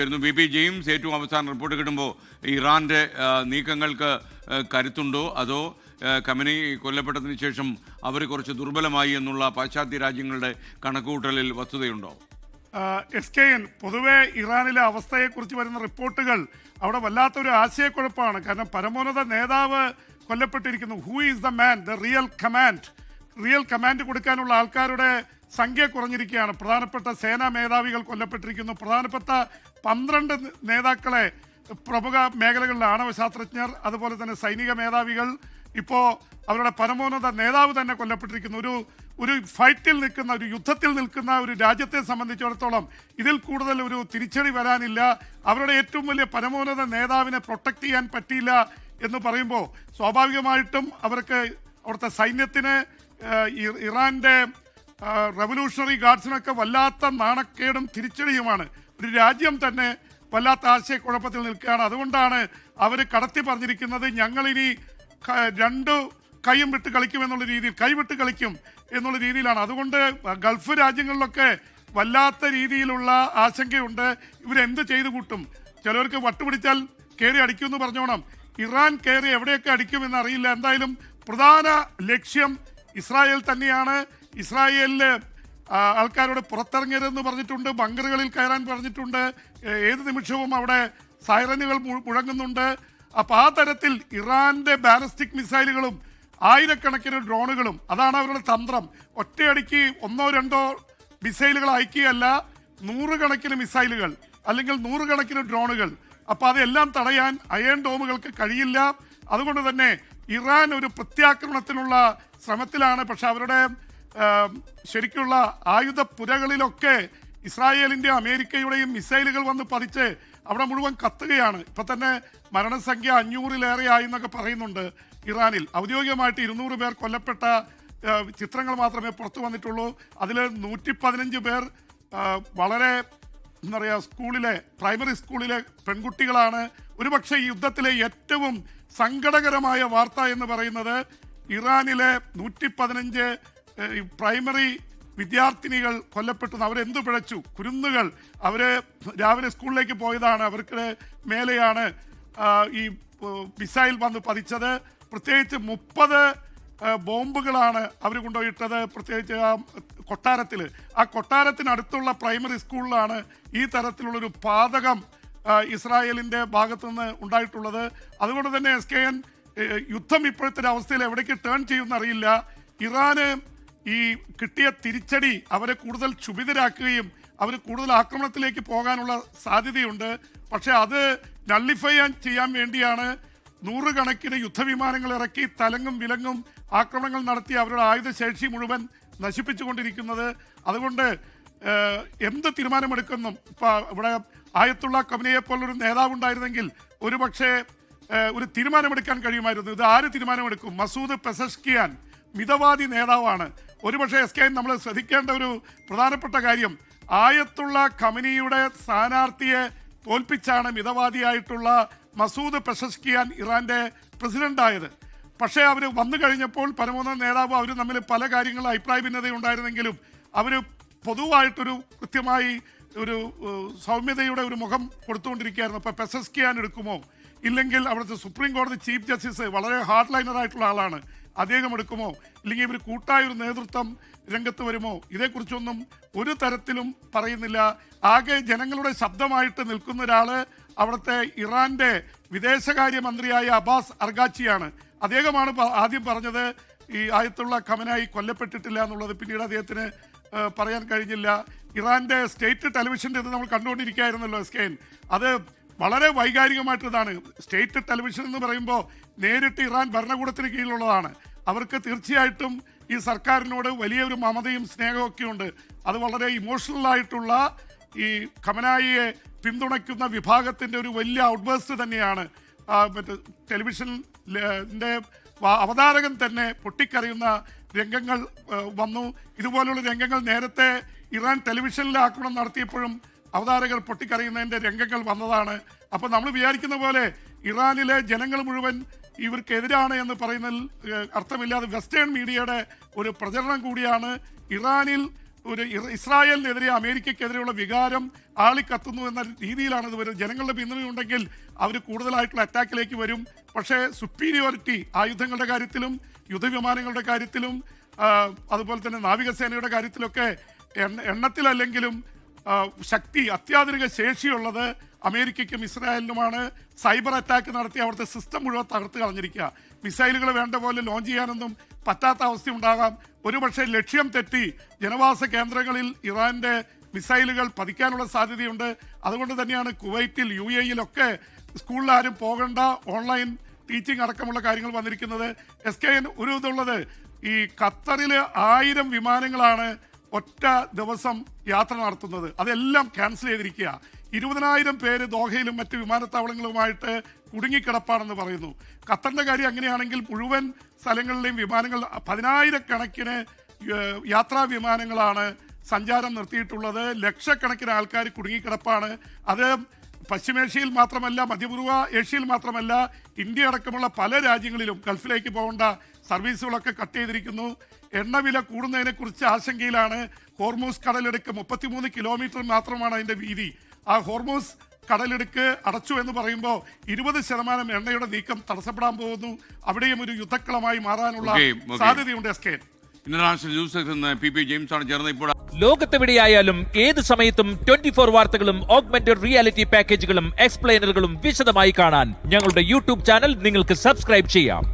V P James ഏറ്റവും അവസാന report കിട്ടുമ്പോൾ ഇറാന്റെ നീക്കങ്ങൾക്ക് കരുത്തുണ്ടോ അതോ ഖമേനി കൊല്ലപ്പെട്ടതിന് ശേഷം അവർ കുറച്ച് ദുർബലമായി എന്നുള്ള പാശ്ചാത്യ രാജ്യങ്ങളുടെ കണക്കുകൂട്ടലിൽ വസ്തുതയുണ്ടോ? SKN പൊതുവെ ഇറാനിലെ അവസ്ഥയെക്കുറിച്ച് വരുന്ന റിപ്പോർട്ടുകൾ അവിടെ വല്ലാത്തൊരു ആശയക്കുഴപ്പമാണ്. കാരണം പരമോന്നത നേതാവ് കൊല്ലപ്പെട്ടിരിക്കുന്നു. Who is the man, the real command കൊടുക്കാനുള്ള ആൾക്കാരുടെ സംഖ്യ കുറഞ്ഞിരിക്കുകയാണ്. പ്രധാനപ്പെട്ട സേനാ മേധാവികൾ കൊല്ലപ്പെട്ടിരിക്കുന്നു. പ്രധാനപ്പെട്ട 12 നേതാക്കളെ പ്രമുഖ മേഖലകളിലെ ആണവശാസ്ത്രജ്ഞർ, അതുപോലെ തന്നെ സൈനിക മേധാവികൾ, ഇപ്പോൾ അവരുടെ പരമോന്നത നേതാവ് തന്നെ കൊല്ലപ്പെട്ടിരിക്കുന്നു. ഒരു ഫൈറ്റിൽ നിൽക്കുന്ന, ഒരു യുദ്ധത്തിൽ നിൽക്കുന്ന ഒരു രാജ്യത്തെ സംബന്ധിച്ചിടത്തോളം ഇതിൽ കൂടുതൽ ഒരു തിരിച്ചടി വരാനില്ല. അവരുടെ ഏറ്റവും വലിയ പരമോന്നത നേതാവിനെ പ്രൊട്ടക്ട് ചെയ്യാൻ പറ്റിയില്ല എന്ന് പറയുമ്പോൾ സ്വാഭാവികമായിട്ടും അവർക്ക് അവിടുത്തെ സൈന്യത്തിന്, ഇറാൻ്റെ റവല്യൂഷണറി ഗാർഡ്സിനൊക്കെ വല്ലാത്ത നാണക്കേടും തിരിച്ചടിയുമാണ്. ഒരു രാജ്യം തന്നെ വല്ലാത്ത ആശയക്കുഴപ്പത്തിൽ നിൽക്കുകയാണ്. അതുകൊണ്ടാണ് അവർ കടത്തി പറഞ്ഞിരിക്കുന്നത് ഞങ്ങളിനി 2 കൈയും വിട്ട് കളിക്കും എന്നുള്ള രീതിയിൽ, കൈവിട്ട് കളിക്കും എന്നുള്ള രീതിയിലാണ്. അതുകൊണ്ട് ഗൾഫ് രാജ്യങ്ങളിലൊക്കെ വല്ലാത്ത രീതിയിലുള്ള ആശങ്കയുണ്ട്. ഇവരെന്ത് ചെയ്തു കൂട്ടും? ചിലവർക്ക് വട്ടുപിടിച്ചാൽ കയറി അടിക്കുമെന്ന് പറഞ്ഞോണം. ഇറാൻ കയറി എവിടെയൊക്കെ അടിക്കുമെന്ന് അറിയില്ല. എന്തായാലും പ്രധാന ലക്ഷ്യം ഇസ്രായേൽ തന്നെയാണ്. ഇസ്രായേലിൽ ആൾക്കാരോട് പുറത്തിറങ്ങരുതെന്ന് പറഞ്ഞിട്ടുണ്ട്, ബങ്കറുകളിൽ കയറാൻ പറഞ്ഞിട്ടുണ്ട്. ഏത് നിമിഷവും അവിടെ സൈറനുകൾ മുഴങ്ങുന്നുണ്ട്. അപ്പോൾ ആ തരത്തിൽ ഇറാന്റെ ബാലിസ്റ്റിക് മിസൈലുകളും ആയിരക്കണക്കിന് ഡ്രോണുകളും, അതാണ് അവരുടെ തന്ത്രം. ഒറ്റയടിക്ക് 1-2 മിസൈലുകൾ അയക്കുകയല്ല, 100 കണക്കിന് മിസൈലുകൾ അല്ലെങ്കിൽ 100 കണക്കിന് ഡ്രോണുകൾ. അപ്പോൾ അതെല്ലാം തടയാൻ അയൺ ഡോമുകൾക്ക് കഴിയില്ല. അതുകൊണ്ട് തന്നെ ഇറാൻ ഒരു പ്രത്യാക്രമണത്തിനുള്ള ശ്രമത്തിലാണ്. പക്ഷെ അവരുടെ ശരിക്കുള്ള ആയുധ പുരകളിലൊക്കെ ഇസ്രായേലിൻ്റെയും അമേരിക്കയുടെയും മിസൈലുകൾ വന്ന് പതിച്ച് അവിടെ മുഴുവൻ കത്തുകയാണ്. ഇപ്പം തന്നെ മരണസംഖ്യ 500-ലേറെ ആയി എന്നൊക്കെ പറയുന്നുണ്ട്. ഇറാനിൽ ഔദ്യോഗികമായിട്ട് 200 പേർ കൊല്ലപ്പെട്ട ചിത്രങ്ങൾ മാത്രമേ പുറത്തു വന്നിട്ടുള്ളൂ. അതിൽ 115 പേർ വളരെ എന്താ പറയുക, പ്രൈമറി സ്കൂളിലെ പെൺകുട്ടികളാണ്. ഒരുപക്ഷെ ഈ യുദ്ധത്തിലെ ഏറ്റവും സങ്കടകരമായ വാർത്ത എന്ന് പറയുന്നത് ഇറാനിലെ 115 പ്രൈമറി വിദ്യാർത്ഥിനികൾ കൊല്ലപ്പെട്ടു. അവരെന്ത് പിഴച്ചു? കുരുന്നുകൾ. അവർ രാവിലെ സ്കൂളിലേക്ക് പോയതാണ്, അവർക്ക് മേലെയാണ് ഈ മിസൈൽ വന്ന് പതിച്ചത്. പ്രത്യേകിച്ച് 30 ബോംബുകളാണ് അവർ കൊണ്ടുപോയിട്ടത്. പ്രത്യേകിച്ച് ആ കൊട്ടാരത്തിൽ, ആ കൊട്ടാരത്തിനടുത്തുള്ള പ്രൈമറി സ്കൂളിലാണ് ഈ തരത്തിലുള്ളൊരു പാതകം ഇസ്രായേലിൻ്റെ ഭാഗത്തുനിന്ന് ഉണ്ടായിട്ടുള്ളത്. അതുകൊണ്ട് തന്നെ SKN യുദ്ധം ഇപ്പോഴത്തെ അവസ്ഥയിൽ എവിടേക്ക് ടേൺ ചെയ്യുമെന്നറിയില്ല. ഇറാന് ഈ കിട്ടിയ തിരിച്ചടി അവരെ കൂടുതൽ ക്ഷുഭിതരാക്കുകയും അവർ കൂടുതൽ ആക്രമണത്തിലേക്ക് പോകാനുള്ള സാധ്യതയുണ്ട്. പക്ഷേ അത് നള്ളിഫൈ ചെയ്യാൻ വേണ്ടിയാണ് 100 കണക്കിന് യുദ്ധവിമാനങ്ങൾ ഇറക്കി തലങ്ങും വിലങ്ങും ആക്രമണങ്ങൾ നടത്തി അവരുടെ ആയുധശേഷി മുഴുവൻ നശിപ്പിച്ചുകൊണ്ടിരിക്കുന്നത്. അതുകൊണ്ട് എന്ത് തീരുമാനമെടുക്കുന്നു? ഇപ്പോൾ ഇവിടെ ആയത്തുള്ള ഖമേനിയെ പോലൊരു നേതാവുണ്ടായിരുന്നെങ്കിൽ ഒരുപക്ഷെ ഒരു തീരുമാനമെടുക്കാൻ കഴിയുമായിരുന്നു. ഇത് ആര് തീരുമാനമെടുക്കും? മസൂദ് പെസഷ്കിയാൻ മിതവാദി നേതാവാണ്. ഒരുപക്ഷെ SKN നമ്മൾ ശ്രദ്ധിക്കേണ്ട ഒരു പ്രധാനപ്പെട്ട കാര്യം, ആയത്തുള്ള ഖമേനിയുടെ സ്ഥാനാർത്ഥിയെ തോൽപ്പിച്ചാണ് മിതവാദിയായിട്ടുള്ള മസൂദ് പെസഷ്കിയാൻ ഇറാന്റെ പ്രസിഡന്റായത്. പക്ഷേ അവർ വന്നു കഴിഞ്ഞപ്പോൾ പരമോന്നത നേതാവ് അവർ തമ്മിൽ പല കാര്യങ്ങളും അഭിപ്രായ ഭിന്നതയുണ്ടായിരുന്നെങ്കിലും അവർ പൊതുവായിട്ടൊരു കൃത്യമായി ഒരു സൗമ്യതയുടെ ഒരു മുഖം കൊടുത്തുകൊണ്ടിരിക്കുകയായിരുന്നു. അപ്പോൾ പെസഷ്കിയാൻ എടുക്കുമോ, ഇല്ലെങ്കിൽ അവിടുത്തെ സുപ്രീം കോടതി ചീഫ് ജസ്റ്റിസ് വളരെ ഹാർഡ് ലൈനറായിട്ടുള്ള ആളാണ്, അദ്ദേഹം എടുക്കുമോ, ഇല്ലെങ്കിൽ ഇവർ കൂട്ടായൊരു നേതൃത്വം രംഗത്ത് വരുമോ? ഇതേക്കുറിച്ചൊന്നും ഒരു തരത്തിലും പറയുന്നില്ല. ആകെ ജനങ്ങളുടെ ശബ്ദമായിട്ട് നിൽക്കുന്ന ഒരാൾ അവിടുത്തെ ഇറാന്റെ വിദേശകാര്യമന്ത്രിയായ അബ്ബാസ് അർഗാച്ചിയാണ്. അദ്ദേഹമാണ് ആദ്യം പറഞ്ഞത് ഈ ആയത്തുള്ള ഖമേനി കൊല്ലപ്പെട്ടിട്ടില്ല എന്നുള്ളത്. പിന്നീട് അദ്ദേഹത്തിന് പറയാൻ കഴിഞ്ഞില്ല. ഇറാന്റെ സ്റ്റേറ്റ് ടെലിവിഷൻ്റെ ഇത് നമ്മൾ കണ്ടുകൊണ്ടിരിക്കുകയായിരുന്നല്ലോ SKN. അത് വളരെ വൈകാരികമായിട്ടതാണ്. സ്റ്റേറ്റ് ടെലിവിഷൻ എന്ന് പറയുമ്പോൾ നേരിട്ട് ഇറാൻ ഭരണകൂടത്തിന് കീഴിലുള്ളതാണ്. അവർക്ക് തീർച്ചയായിട്ടും ഈ സർക്കാരിനോട് വലിയൊരു മമതയും സ്നേഹമൊക്കെ ഉണ്ട്. അത് വളരെ ഇമോഷണലായിട്ടുള്ള ഈ ഖമേനിയെ പിന്തുണയ്ക്കുന്ന വിഭാഗത്തിൻ്റെ ഒരു വലിയ ഔട്ട്ബേസ്റ്റ് തന്നെയാണ്. മറ്റേ ടെലിവിഷൻ്റെ അവതാരകൻ തന്നെ പൊട്ടിക്കരയുന്ന രംഗങ്ങൾ വന്നു. ഇതുപോലുള്ള രംഗങ്ങൾ നേരത്തെ ഇറാൻ ടെലിവിഷനിൽ ആക്രമണം നടത്തിയപ്പോഴും അവതാരകർ പൊട്ടിക്കരയുന്നതിൻ്റെ രംഗങ്ങൾ വന്നതാണ്. അപ്പോൾ നമ്മൾ വിചാരിക്കുന്ന പോലെ ഇറാനിലെ ജനങ്ങൾ മുഴുവൻ ഇവർക്കെതിരാണ് എന്ന് പറയുന്നതിൽ അർത്ഥമില്ലാതെ വെസ്റ്റേൺ മീഡിയയുടെ ഒരു പ്രചരണം കൂടിയാണ്. ഇറാനിൽ ഇസ്രായേലിനെതിരെ അമേരിക്കക്കെതിരെയുള്ള വികാരം ആളിക്കത്തുന്നു എന്ന രീതിയിലാണ് ഇത് വരുന്നത്. ജനങ്ങളുടെ പിന്തുണയുണ്ടെങ്കിൽ അവർ കൂടുതലായിട്ടുള്ള അറ്റാക്കിലേക്ക് വരും. പക്ഷേ സുപ്പീരിയോറിറ്റി ആയുധങ്ങളുടെ കാര്യത്തിലും യുദ്ധവിമാനങ്ങളുടെ കാര്യത്തിലും അതുപോലെ തന്നെ നാവികസേനയുടെ കാര്യത്തിലൊക്കെ എണ്ണത്തിലല്ലെങ്കിലും ശക്തി, അത്യാധുനിക ശേഷിയുള്ളത് അമേരിക്കയ്ക്കും ഇസ്രായേലിനുമാണ്. സൈബർ അറ്റാക്ക് നടത്തി അവിടുത്തെ സിസ്റ്റം മുഴുവൻ തകർത്ത് കളഞ്ഞിരിക്കുക. മിസൈലുകൾ വേണ്ട പോലെ ലോഞ്ച് ചെയ്യാനൊന്നും പറ്റാത്ത അവസ്ഥ ഉണ്ടാകാം. ഒരുപക്ഷെ ലക്ഷ്യം തെറ്റി ജനവാസ കേന്ദ്രങ്ങളിൽ ഇറാന്റെ മിസൈലുകൾ പതിക്കാനുള്ള സാധ്യതയുണ്ട്. അതുകൊണ്ട് തന്നെയാണ് കുവൈറ്റിൽ, UAE-യിലൊക്കെ സ്കൂളിൽ ആരും പോകേണ്ട, ഓൺലൈൻ ടീച്ചിങ് അടക്കമുള്ള കാര്യങ്ങൾ വന്നിരിക്കുന്നത്. SKN ഒരു ഇതുള്ളത്, ഈ ഖത്തറിൽ 1000 വിമാനങ്ങളാണ് ഒറ്റ ദിവസം യാത്ര നടത്തുന്നത്. അതെല്ലാം ക്യാൻസൽ ചെയ്തിരിക്കുക. 20,000 പേര് ദോഹയിലും മറ്റ് വിമാനത്താവളങ്ങളുമായിട്ട് കുടുങ്ങിക്കിടപ്പാണെന്ന് പറയുന്നു. ഖത്തറിന്റെ കാര്യം അങ്ങനെയാണെങ്കിൽ മുഴുവൻ സ്ഥലങ്ങളിലെയും വിമാനങ്ങൾ 10,000-കണക്കിന് യാത്രാ വിമാനങ്ങളാണ് സഞ്ചാരം നിർത്തിയിട്ടുള്ളത്. ലക്ഷക്കണക്കിന് ആൾക്കാർ കുടുങ്ങിക്കിടപ്പാണ്. അത് പശ്ചിമേഷ്യയിൽ മാത്രമല്ല, മധ്യപൂർവ്വ ഏഷ്യയിൽ മാത്രമല്ല, ഇന്ത്യ അടക്കമുള്ള പല രാജ്യങ്ങളിലും ഗൾഫിലേക്ക് പോകേണ്ട സർവീസുകളൊക്കെ കട്ട് ചെയ്തിരിക്കുന്നു. എണ്ണവില കൂടുന്നതിനെക്കുറിച്ച് ആശങ്കയിലാണ്. ഹോർമൂസ് കടലിടുക്ക് 33 കിലോമീറ്റർ മാത്രമാണ് അതിൻ്റെ വീതി. ആ ഹോർമൂസ് കടലിടുക്ക് അടച്ചു എന്ന് പറയുമ്പോൾ 20% എണ്ണയുടെ നീക്കം തടസ്സപ്പെടാൻ പോകുന്നു. അവിടെയും ഒരു യുദ്ധക്കളമായി മാറാനുള്ള സാധ്യതയുണ്ട്. International news section PP James ആണ് ചേർന്ന് ഇപ്പോൾ. ലോകത്തെവിടെയായാലും ഏത് സമയത്തും 24 വാർത്തകളും ഓഗ്മെന്റഡ് റിയാലിറ്റി പാക്കേജുകളും എക്സ്പ്ലെയിനറുകളും വിശദമായി കാണാൻ ഞങ്ങളുടെ YouTube ചാനൽ നിങ്ങൾക്ക് സബ്സ്ക്രൈബ് ചെയ്യാം.